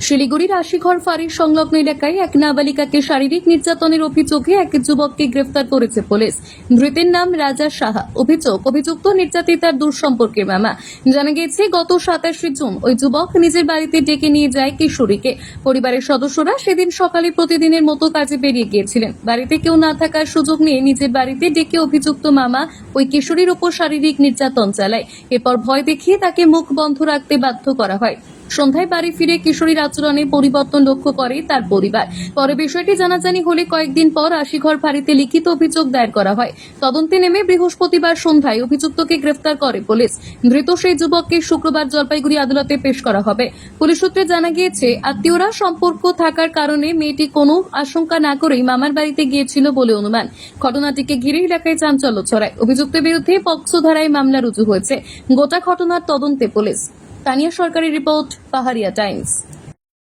শিলিগুড়ির আশিঘর ফাঁড়ির সংলগ্ন এলাকায় এক নাবালিকাকে শারীরিক নির্যাতনের অভিযোগে এক যুবককে গ্রেফতার করেছে পুলিশ। ধৃতের নাম রাজা সাহা। অভিযুক্ত নির্যাতিতার দূর সম্পর্কের মামা। জানা গিয়েছে গত 27 জুন ওই যুবক নিজের বাড়িতে ডেকে নিয়ে যায় কিশোরীকে। পরিবারের সদস্যরা সেদিন সকালে প্রতিদিনের মতো কাজে বেরিয়ে গিয়েছিলেন। বাড়িতে কেউ না থাকার সুযোগ নিয়ে নিজের বাড়িতে ডেকে অভিযুক্ত মামা ওই কিশোরীর উপর শারীরিক নির্যাতন চালায়। এরপর ভয় দেখিয়ে তাকে মুখ বন্ধ রাখতে বাধ্য করা হয়। সন্ধ্যায় বাড়ি ফিরে কিশোরীর আচরণে পরিবর্তন লক্ষ্য করে তার পরিবার। পরে বিষয়টি জানাজানি হলে কয়েকদিন পর আশিঘর ফাঁড়িতে লিখিত অভিযোগ দায়ের করা হয়। তদন্তে নেমে বৃহস্পতিবার সন্ধ্যায় অভিযুক্তকে গ্রেফতার করে পুলিশ। ধৃত সেই যুবককে শুক্রবার জলপাইগুড়ি আদালতে পেশ করা হবে। পুলিশ সূত্রে জানা গিয়েছে, আত্মীয়রা সম্পর্ক থাকার কারণে মেয়েটি কোনো আশঙ্কা না করেই মামার বাড়িতে গিয়েছিল বলে অনুমান। ঘটনাটিকে ঘিরে এলাকায় চাঞ্চল্য ছড়ায়। অভিযুক্তের বিরুদ্ধে পক্সো ধারায় মামলা রুজু হয়েছে। গোটা ঘটনার তদন্তে পুলিশ। তানিয়া সরকারের রিপোর্ট, পাহাড়িয়া টাইমস।